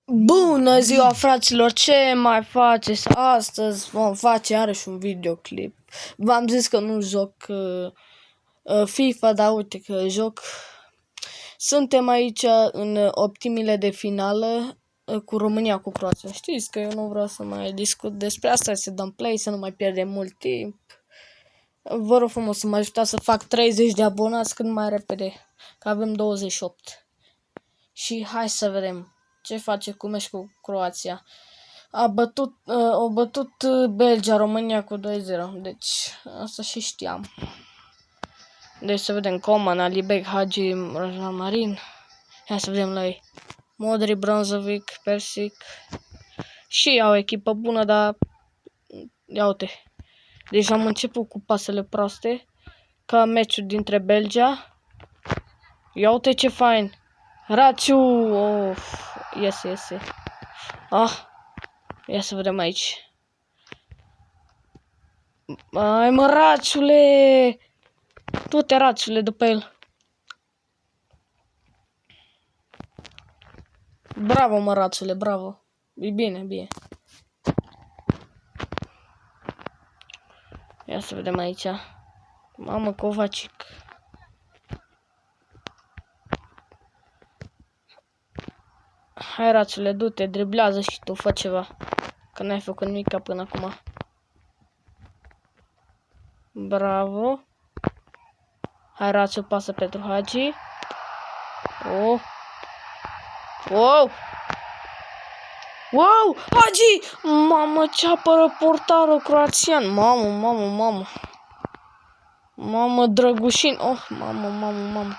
Bună ziua, fraților! Ce mai faceți? Astăzi vom face iarăși un videoclip. V-am zis că nu joc FIFA, dar uite că joc. Suntem aici în optimile de finală cu România, cu Croația. Știți că eu nu vreau să mai discut despre asta, să dăm play, să nu mai pierdem mult timp. Vă rog frumos să mă ajutați să fac 30 de abonați cât mai repede, că avem 28. Și hai să vedem ce face cu meci cu Croația. O bătut Belgia, România cu 2-0. Deci, asta și știam. Deci să vedem Coman, Alibek, Hagi, Rajan Marin. Hai să vedem la ei. Modri, Brozovic, Persic. Și au o echipă bună, dar ia uite. Deci am început cu pasele proaste, ca meciul dintre Belgia. Ia uite ce fain. Rațiu, iese. Ia să vedem aici. Ai mă, Rațiule! Du-te, Rațiule, după el. Bravo, mă, Rațiule, bravo. E bine. Ia să vedem aici. Mamă, Kovacic. Hai, Rațiule, du-te, driblează și tu, fă ceva. Că n-ai făcut nimic până acum. Bravo. Hai, Rațiu, pasă pentru Hagi. Wow! Hagi! Mamă, ce apără portarul croațian! Mamă! Mamă, Drăgușin! Mamă!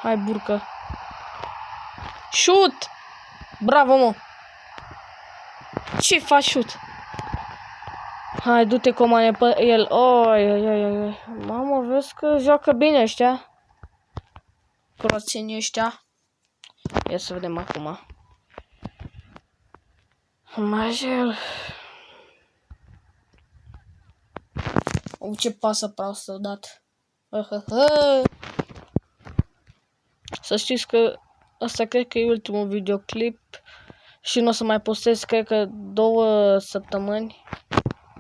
Hai, Burcă! Șut! Bravo, mă! Ce faci șut? Hai, du-te, Comane, pe el! Oi! Mamă, vezi că joacă bine ăștia? Croațienii ăștia. Ia să vedem acum. Majel. Ce pasă proastă a dat. Să știți că asta cred că e ultimul videoclip și nu o să mai postez, cred că 2 săptămâni.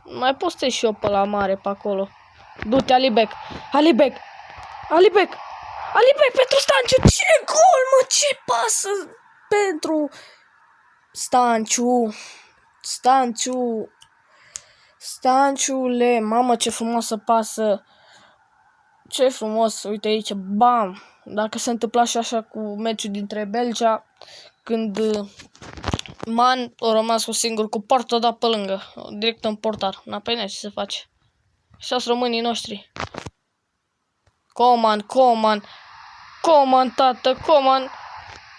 Mai postez și eu pe la mare, pe acolo. Du-te, Alibek pentru Stanciu. Ce gol, mă, ce pasă pentru Stanciule, mamă, ce frumoasă pasă. Ce frumos, uite aici, bam. Dacă se întâmpla și așa cu meciul dintre Belgia, când Man a rămas cu singur cu portul, dat pe lângă, direct în portar. N-apoi ce se face. Așa-s românii noștri. Coman, tată, Coman.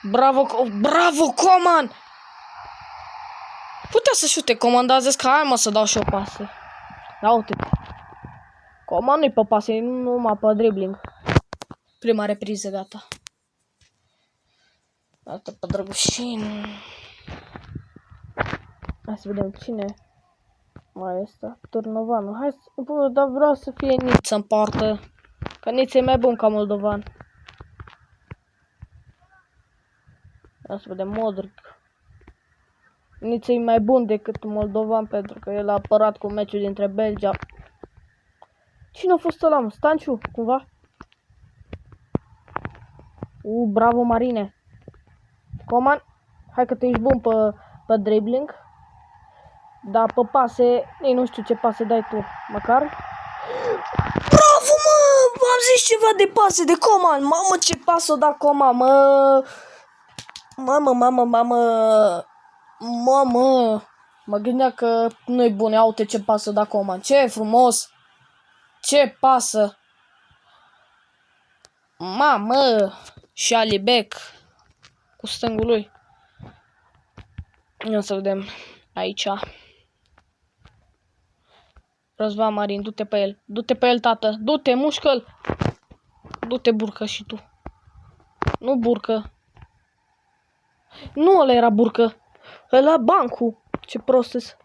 Bravo, Coman! Putea să șute Coman, dar a zis că hai, mă, să dau și o pasă. Da, uite. Coman nu-i pe pasă, e numai pe dribbling. Prima repriză, gata. Gata pe Drăgușin. Hai să vedem cine mai este. Turnovanul. Hai să... Bă, dar vreau să fie Niță în poartă. Că Niță e mai bun ca moldovan. Hai să vedem Modric. Niță e mai bun decât moldovan pentru că el a apărat cu meciul dintre Belgia. Cine a fost ăla, mă? Stanciu, cumva? Bravo, Marine. Coman, hai că tu ești bun pe dribbling. Da, pe pase, ei nu știu ce pase dai tu, măcar. Bravo, mă! V-am zis ceva de pase de Coman. Mamă, ce pas o da Coman, mă! Mamă! Mă gândeam că nu-i bun, ia uite ce pasă da Coman. Ce frumos! Ce pasă! Mamă! Și Alibek cu stângul lui. Ia să vedem aici. Răzvan Marin, du-te pe el. Du-te pe el, tată. Du-te, mușcă-l. Du-te, Burcă, și tu. Nu Burcă. Nu ăla era Burcă. Ăla Bancu. Ce prost.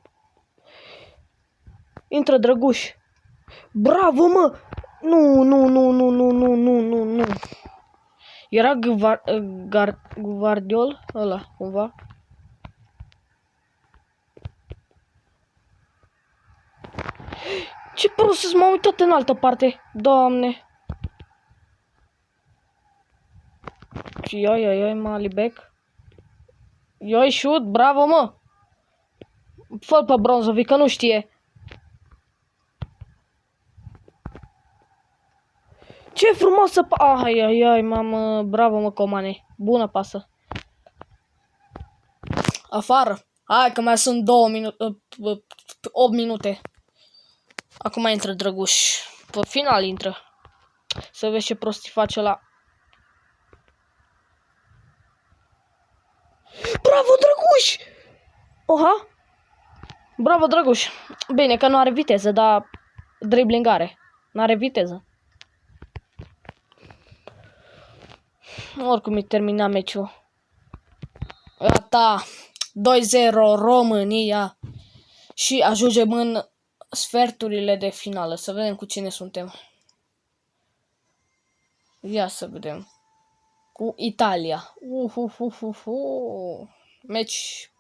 Intră Drăguș. Bravo, mă! Nu. Era Guardiol ăla, cumva. Ce prost să m-am uitat în altă parte, doamne. Ioi, Malibek. Ioi, shoot, bravo, mă. Fă-l pe Bronzovic, că nu știe. Ce frumoasă ai, mamă, bravo, mă, Comane. Bună pasă. Afară. Hai că mai sunt 2 minute, 8 minute. Acum intră Drăguș. Pe final intră. Să vezi ce prostii face la. Bravo, Drăguș! Oha! Bravo, Drăguș. Bine că nu are viteză, dar dribbling are. N-are viteză. Oricum e terminat meciul. Gata. 2-0 România. Și ajungem în sferturile de finală. Să vedem cu cine suntem. Ia să vedem. Cu Italia. Meci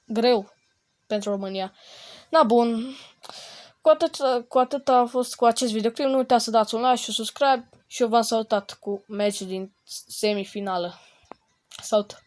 greu pentru România. Na, bun. Cu atât a fost cu acest videoclip. Nu uitați să dați un like și un subscribe. Și eu v-am salutat cu meciul din semifinală. Salut!